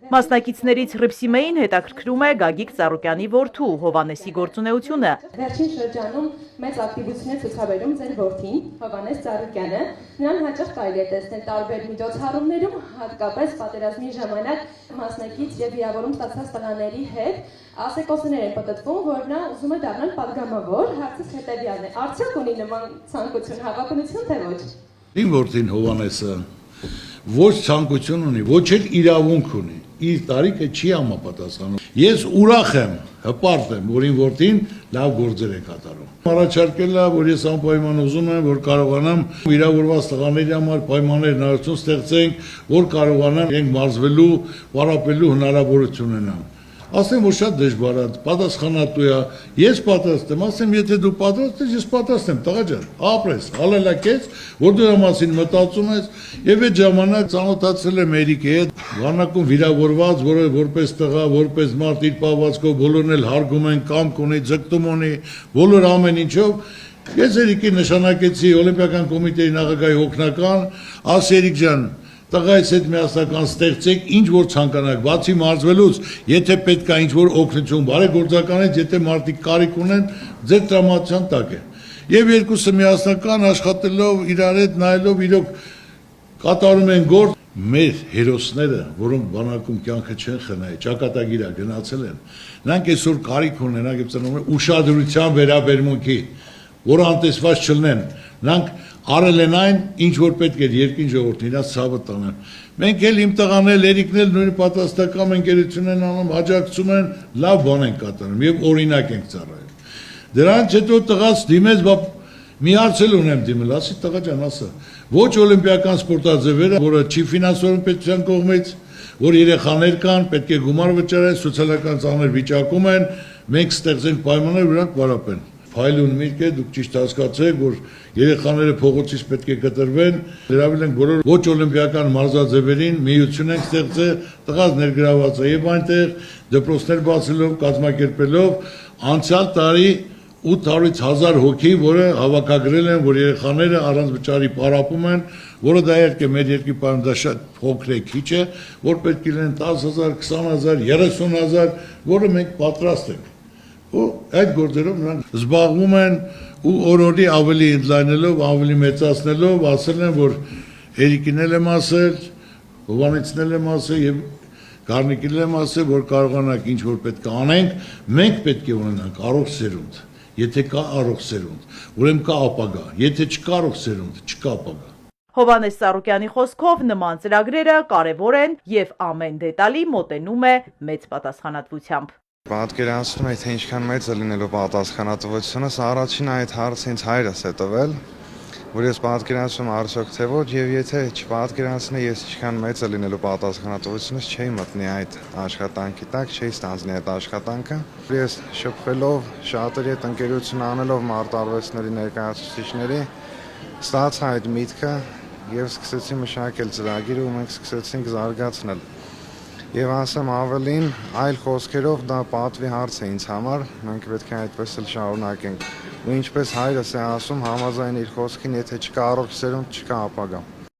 Մասնակիցներից Ռիփսիմեին հետաքրքրում է Գագիկ Ծառուկյանի որդու Հովանեսի գործունեությունը։ Վերջին շրջանում մեծ ակտիվություն է ցուցաբերում ձեր որդին Հովանես Ծառուկյանը։ Նրան հաճախ կարելի է տեսնել տարբեր միջոցառումներում, հատկապես պատերազմի ժամանակ մասնակից եւ վիրավորում ստացած տղաների հետ։ Ասեկոսներ են պատտվում, որ նա ուզում է դառնալ падգամավոր, հարցս հետեւյալն է. արդյոք ունի նման ցանկություն, հավակնություն թե ոչ։ Իմ որդին Հովանեսը ոչ ցանկություն ունի, ոչ էլ իրավունք ունի, իր տարիքը չի համապատասխանում։ Ես ուրախ եմ, հպարտ եմ, որ իմ որդին լավ գործեր է կատարում։ Առաջարկել է, որ ես անպայման ուզում եմ, որ կարողանամ վիրավորված տղաների համար պայմաններ հնարավորություն ստեղծենք, որ կարողանամ իրենք մարզվելու, պարապելու հնարավորություն ունենան։ Ասեմ, որ շատ դժվար է, պատասխանատու է, ես պատասխան եմ, ասեմ, եթե դու պատասխան ես, ես պատասխան եմ, տղա ջան, ապրես, հալելակեց, որ դու դրա մասին մտածում ես, եւ այդ ժամանակ ծանոթացել եմ Էրիկի հետ, բանակում վիրավորված, որը որպես տղա, որպես մարդ իր պահվածքով բոլորն էլ հարգում են, կամք ունի, ձգտում ունի, բոլոր ամեն ինչով։ Ես Էրիկին նշանակեցի Օլիմպիական կոմիտեի նախագահի օգնական, ասի Էրիկ ջան, տղայից հետ միասնական ստեղծեք, ինչ որ ցանկանաք, բացի մարզվելուց, եթե պետք է ինչ որ օգնություն բարեգործականից, եթե մարդիկ կարիք ունեն, ձեր տրամադրության տակ է։ Եվ երկուսը միասնական աշխատելով, իրար հետ նայելով, իրոք կատարում են գործ, մեր հերոսները, որոնք բանակում կյանքը չեն խնայել, ճակատագիր գնացել են, նրանք այսօր կարիք ունեն, ուշադրության վերաբերմունքի, որ անտեսված չլինեն, նրանք արել են այն, ինչ որ պետք է երկրին ժողովրդին իրաց ցավը տանեն։ Մենք էլ իմ տղան էլ Էրիկն էլ նույն պատասխանատու ընկերություն են անում, աջակցում են, լավ բան են կատարում եւ օրինակ են ծառայում։ Դրանից հետո տղաս դիմեց, մի հարց էլ ունեմ դիմել, ասի տղա ջան, ասա, ոչ օլիմպիական սպորտաձևերը, որը չի ֆինանսավորվում պետության կողմից, որ երեխաներ կան, պետք է գումար վճարեն, սոցիալական ծանր վիճակում են, մենք ստեղծենք պայմաններ, որ նրանք պարապեն։ Փայլուն միտք է, դուք ճիշտ հասկացեք, որ երեխաները փողոցից պետք է կտրվեն, հրավիրել ենք բոլոր ոչ օլիմպիական մարզաձևերին, միություն ենք ստեղծել, տղաս ներգրաված է եւ այնտեղ դպրոցներ բացելով, կազմակերպելով, անցյալ տարի 800-ից 1000 հոգի, որը հավաքագրել են, որ երեխաները առանց վճարի պարապում են, որը դա իհարկե մեր երկրի պարում դա շատ փոքր է, քիչ է, որ պետք է լինեն 10000, 20000, 30000, որը մենք պատրաստ ենք։ Ու այդ գործերով նրանք զբաղվում են ու օրորի ավելի ընդլայնելով, ավելի մեծացնելով, ասել են, որ Էրիկին էլ եմ ասել, Հովանեսին էլ եմ ասել եւ Գառնիկին եմ ասել, որ կարողանանք ինչ որ պետք է անենք, մենք պետք է ունենանք առողջ սերունդ։ Եթե կա առողջ սերունդ, ուրեմն կա ապագա, եթե չկա առողջ սերունդ, չկա ապագա։ Հովանես Ծառուկյանի խոսքով նման ծրագրերը կարևոր են եւ ամեն դետալի մոտենում է մեծ պատասխանատվությամբ։ Պատկերացնում եք, թե ինչքան մեծ է լինելու պատասխանատվությունը, առաջին այդ հարցը ինձ հայրս է տվել, որ ես պատկերացնում արդյոք թե ոչ, եւ եթե չպատկերացնեի, ես ինչքան մեծ է լինելու պատասխանատվությունը, չէի մտնի այդ աշխատանքի տակ, չէի ստանձնի այդ աշխատանքը։ Ես շփվելով շատերի հետ ընկերություն անելով մարտարվեստների ներկայացուցիչների, ստացա այդ միտքը եւ սկսեցի մշակել ծրագիրը ու մենք սկսեցինք զարգացնել։ Եվ ասեմ ավելին, այլ խոսքերով դա պատվի հարց է ինձ համար, մենք պետք է այդպես էլ շարունակենք։ Ու ինչպես հայրս է ասում, համաձայն իր խոսքին, եթե չկա առողջ սերունդ, չկա ապագա։